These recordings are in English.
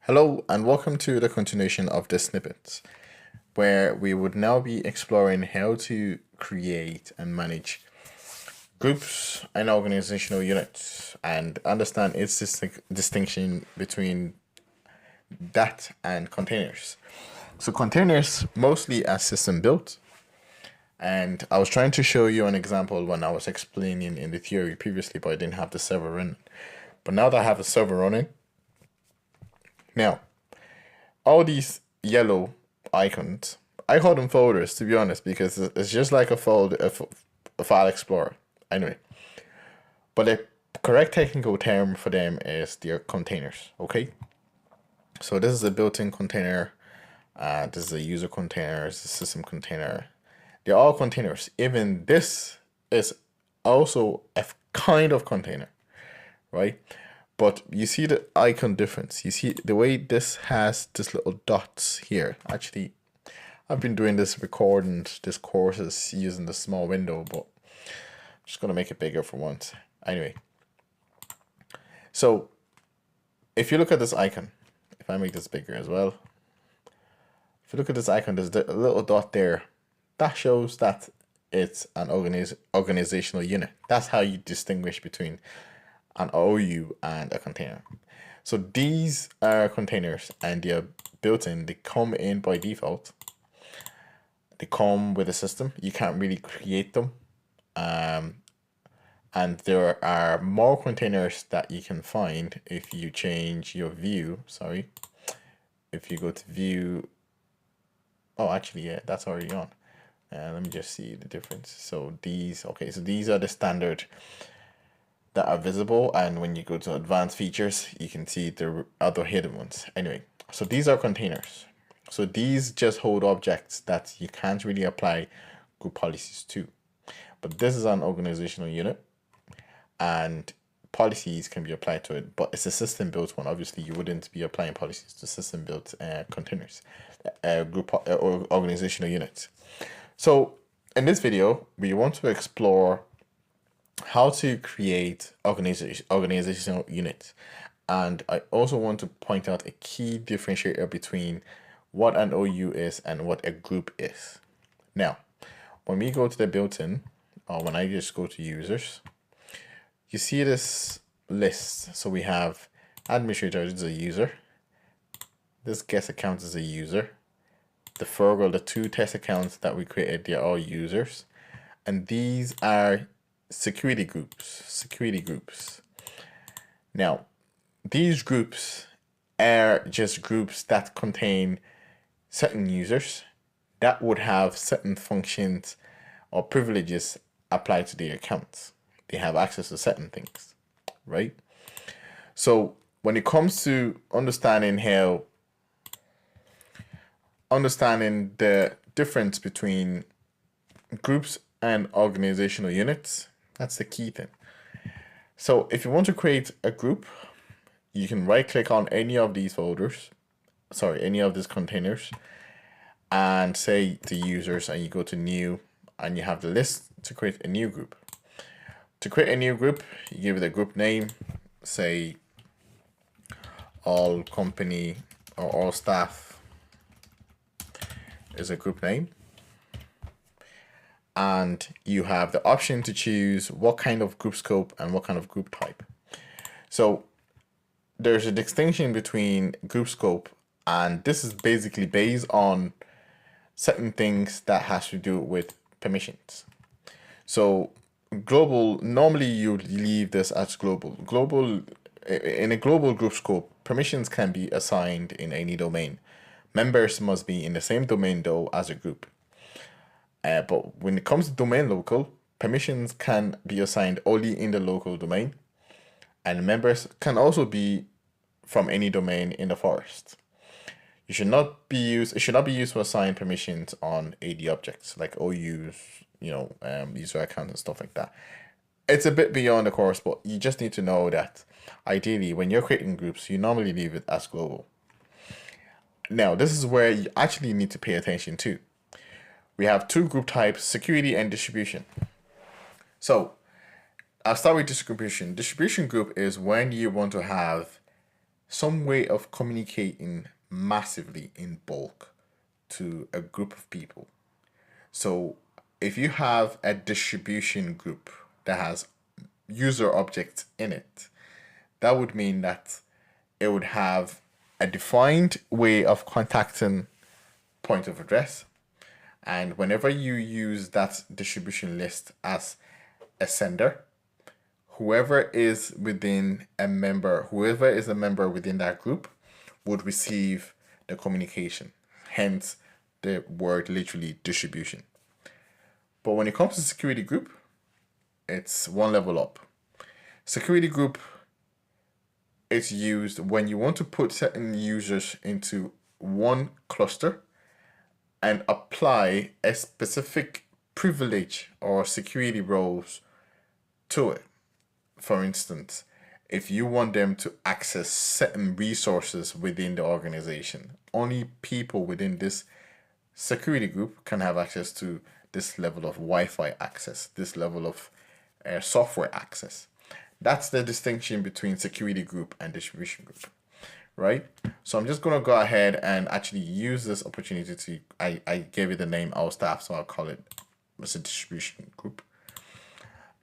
Hello and welcome to the continuation of the snippets, where we would now be exploring how to create and manage groups and organizational units and understand its distinction between that and containers. So containers mostly are system built, and I was trying to show you an example when I was explaining in the theory previously, but I didn't have the server running. But now that I have the server running, now all these yellow icons, I call them folders to be honest, because it's just like a folder, a file explorer. Anyway, but the correct technical term for them is their containers. Okay, so this is a built-in container. This is a user container. This is a system container. They're all containers. Even this is also a kind of container, right? But you see the icon difference. You see the way this has this little dots here. Actually, I've been doing this recording this courses using the small window, but I'm just gonna make it bigger for once. Anyway, so if you look at this icon, if I make this bigger as well, if you look at this icon, there's a little dot there. That shows that it's an organizational unit. That's how you distinguish between an OU and a container. So these are containers and they are built in. They come in by default. They come with a system. You can't really create them. And there are more containers that you can find if you change your view. Sorry. If you go to view. Oh, actually, yeah, that's already on. Let me just see the difference. So these, okay, so these are the standard that are visible, and when you go to advanced features you can see the other hidden ones. Anyway, so these are containers. So these just hold objects that you can't really apply group policies to. But this is an organizational unit and policies can be applied to it, but it's a system built one. Obviously you wouldn't be applying policies to system built containers, group or organizational units. So in this video we want to explore how to create organizational units. And I also want to point out a key differentiator between what an OU is and what a group is. Now, when we go to the built-in, or when I just go to users, you see this list. So we have administrator is a user. This guest account is a user. The Fergal, the two test accounts that we created, they're all users. And these are security groups. Now, these groups are just groups that contain certain users that would have certain functions or privileges applied to their accounts. They have access to certain things, right? So when it comes to understanding the difference between groups and organizational units, that's the key thing. So if you want to create a group, you can right click on any of these folders, any of these containers, and say to users, and you go to new, and you have the list to create a new group. To create a new group, you give it a group name, say all company or all staff is a group name. And you have the option to choose what kind of group scope and what kind of group type. So there's a distinction between group scope, and this is basically based on certain things that has to do with permissions. So global, normally you leave this as global. In a global group scope, permissions can be assigned in any domain. Members must be in the same domain though as a group. But when it comes to domain local, permissions can be assigned only in the local domain, and members can also be from any domain in the forest. It should not be used to assign permissions on AD objects like OUs, user accounts and stuff like that. It's a bit beyond the course, but you just need to know that ideally when you're creating groups, you normally leave it as global. Now, this is where you actually need to pay attention to. We have two group types, security and distribution. So I'll start with distribution. Distribution group is when you want to have some way of communicating massively in bulk to a group of people. So if you have a distribution group that has user objects in it, that would mean that it would have a defined way of contacting point of address. And whenever you use that distribution list as a sender, whoever is a member within that group would receive the communication. Hence the word literally distribution. But when it comes to security group, it's one level up. Security group is used when you want to put certain users into one cluster and apply a specific privilege or security roles to it. For instance, if you want them to access certain resources within the organization, only people within this security group can have access to this level of Wi-Fi access, this level of software access. That's the distinction between security group and distribution group, right? So I'm just going to go ahead and actually use this opportunity to, I gave it the name All Staff, so I'll call it as a distribution group.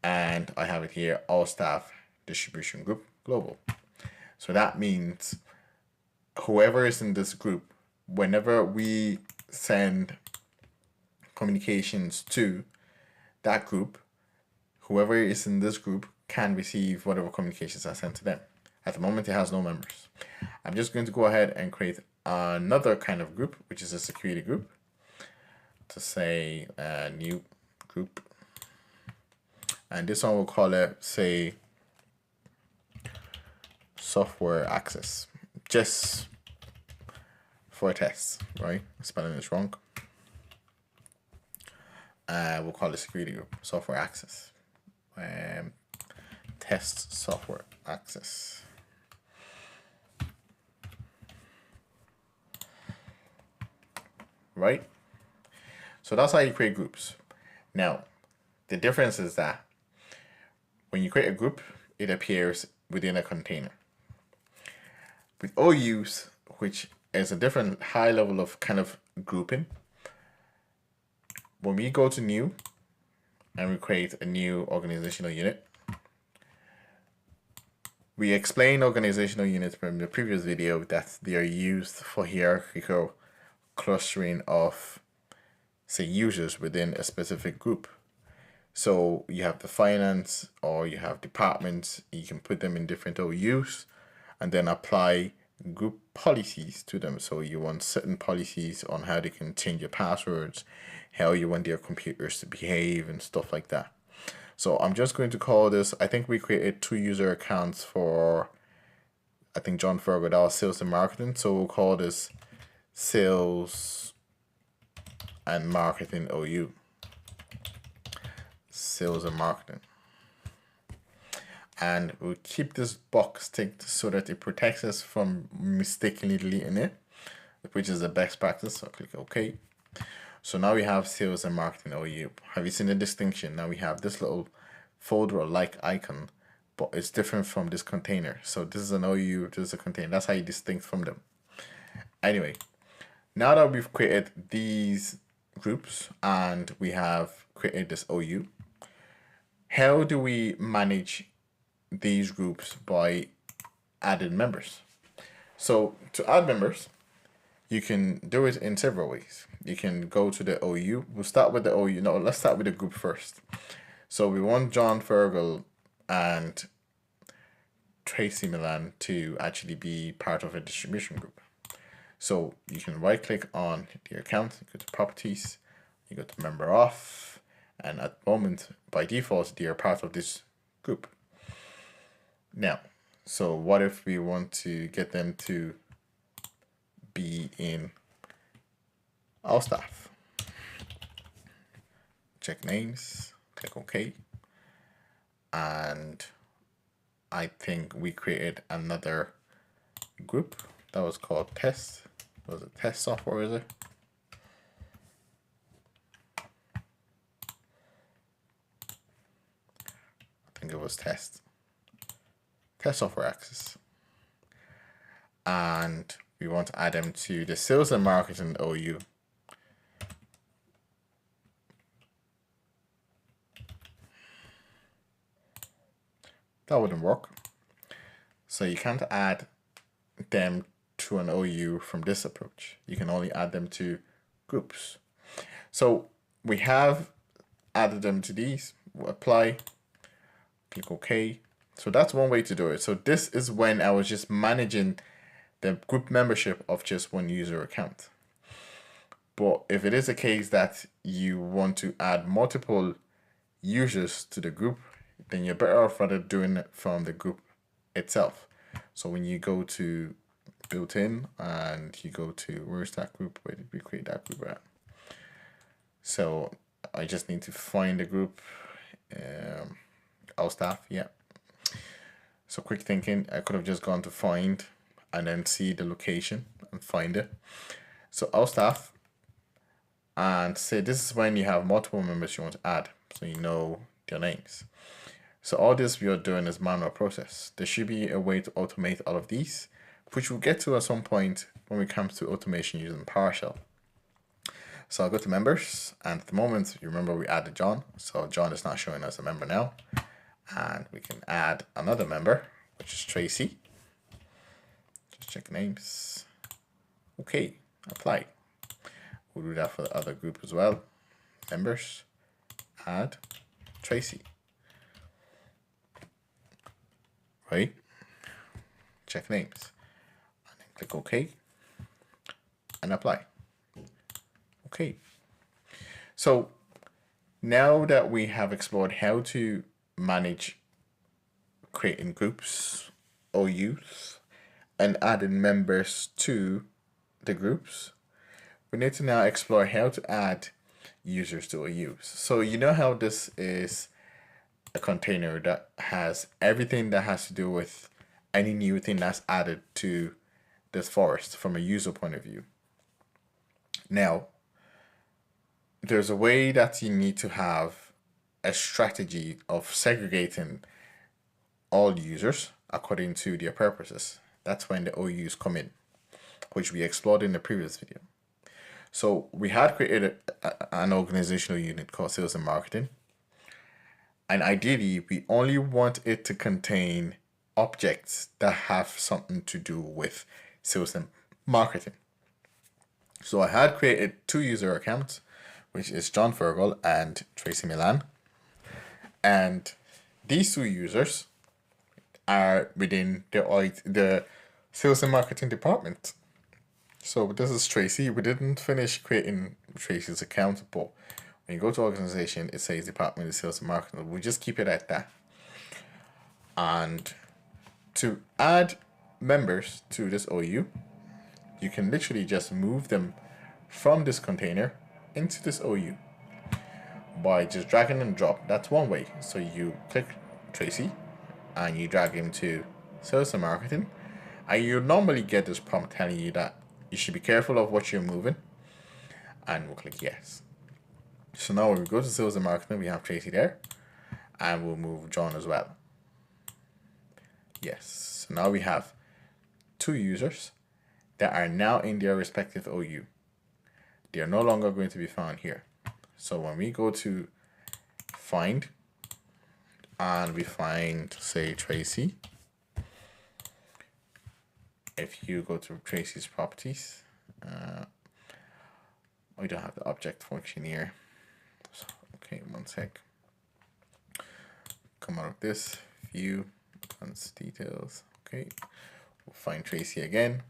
And I have it here, All Staff Distribution Group Global. So that means whoever is in this group, whenever we send communications to that group, whoever is in this group can receive whatever communications are sent to them. At the moment, it has no members. I'm just going to go ahead and create another kind of group, which is a security group, to say a new group. And this one we'll call it, say, software access, just for a test, right? Spelling is wrong. We'll call it security group, software access. Test software access. Right? So that's how you create groups. Now, the difference is that when you create a group, it appears within a container. With OUs, which is a different high level of kind of grouping, when we go to new and we create a new organizational unit, we explained organizational units from the previous video that they are used for hierarchical clustering of, say, users within a specific group. So you have the finance or you have departments, you can put them in different OUs and then apply group policies to them. So you want certain policies on how they can change your passwords, how you want their computers to behave and stuff like that. So I'm just going to call this, I think we created 2 user accounts for, I think John Fergal, that was sales and marketing. So we'll call this sales and marketing OU. Sales and marketing. And we'll keep this box ticked so that it protects us from mistakenly deleting it, which is the best practice. So click OK. So now we have sales and marketing OU. Have you seen the distinction? Now we have this little folder or like icon, but it's different from this container. So this is an OU, this is a container. That's how you distinct from them. Anyway, now that we've created these groups and we have created this OU, how do we manage these groups by adding members? So to add members, you can do it in several ways. You can go to the OU. We'll start with the OU. No, let's start with the group first. So we want John Fergal and Tracy Milan to actually be part of a distribution group. So you can right click on the account, go to properties, you go to member off, and at the moment, by default, they are part of this group. Now, so what if we want to get them to be in All Staff? Check names, click OK. And I think we created another group that was called test. Was it test software, is it? I think it was test software access. and we want to add them to the sales and marketing OU. That wouldn't work. So you can't add them to an OU from this approach. You can only add them to groups. So we have added them to these. We'll apply, click OK. So that's one way to do it. So this is when I was just managing the group membership of just one user account. But if it is a case that you want to add multiple users to the group, then you're better off rather doing it from the group itself. So when you go to built-in and you go to, where's that group? Where did we create that group at? So I just need to find the group, all staff, yeah. So quick thinking, I could have just gone to find and then see the location and find it. So all staff, and say this is when you have multiple members you want to add, so you know their names. So all this we are doing is manual process. There should be a way to automate all of these, which we'll get to at some point when we come to automation using PowerShell. So I'll go to members, and at the moment, you remember we added John, so John is not showing as a member now. And we can add another member, which is Tracy. Just check names. Okay, apply. We'll do that for the other group as well. Members, add Tracy. Right? Check names. And then click OK. And apply. Okay. So now that we have explored how to manage creating groups or youths and adding members to the groups, we need to now explore how to add users to a use. So you know how this is a container that has everything that has to do with any new thing that's added to this forest from a user point of view. Now, there's a way that you need to have a strategy of segregating all users according to their purposes. That's when the OUs come in, which we explored in the previous video. So we had created an organizational unit called sales and marketing. And ideally, we only want it to contain objects that have something to do with sales and marketing. So I had created 2 user accounts, which is John Fergal and Tracy Milan. And these 2 users are within the sales and marketing department. So this is Tracy. We didn't finish creating Tracy's account, but when you go to organization, it says department of sales and marketing. We'll just keep it at that. And to add members to this OU, you can literally just move them from this container into this OU by just dragging and drop. That's one way. So you click Tracy and you drag him to sales and marketing, and you normally get this prompt telling you that you should be careful of what you're moving, and we'll click yes. So now when we go to sales and marketing, we have Tracy there, and we'll move John as well. Yes. So now we have 2 users that are now in their respective OU. They are no longer going to be found here. So when we go to find and we find, say, Tracy, if you go to Tracy's properties, we don't have the object function here. So, okay, one sec. Come out of this, view, advanced details. Okay, we'll find Tracy again.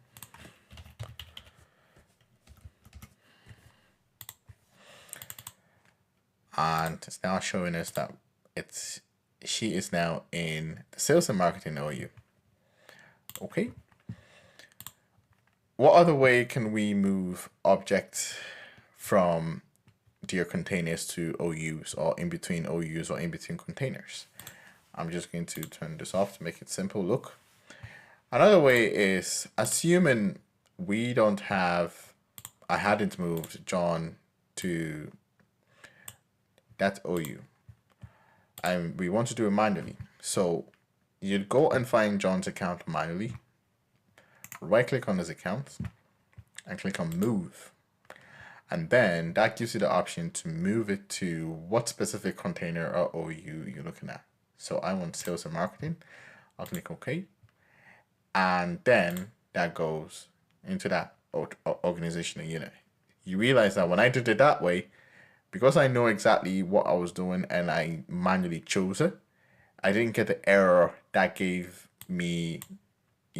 And it's now showing us that she is now in the sales and marketing OU. Okay. What other way can we move objects from their containers to OUs, or in between OUs, or in between containers? I'm just going to turn this off to make it simple. Look. Another way is, assuming we don't have, I hadn't moved John to that OU, and we want to do it manually. So you'd go and find John's account manually, right click on this account and click on move. And then that gives you the option to move it to what specific container or OU you're looking at. So I want sales and marketing. I'll click OK. And then that goes into that organizational unit. You realize that when I did it that way, because I know exactly what I was doing and I manually chose it, I didn't get the error that gave me,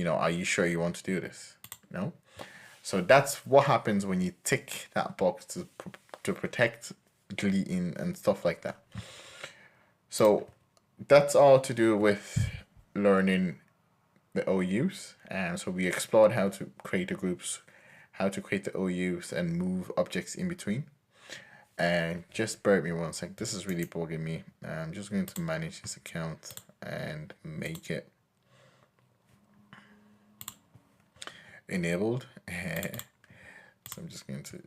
are you sure you want to do this? No. So that's what happens when you tick that box to protect deleting and stuff like that. So that's all to do with learning the OUs. And so we explored how to create the groups, how to create the OUs and move objects in between. And just bear with me one sec. This is really bugging me. I'm just going to manage this account and make it enabled. So I'm just going to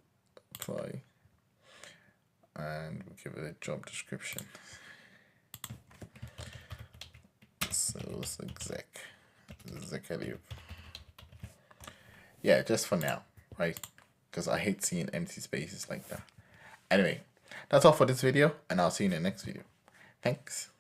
apply and we'll give it a job description. Sales executive. Yeah, just for now, right? Because I hate seeing empty spaces like that. Anyway, that's all for this video, and I'll see you in the next video. Thanks.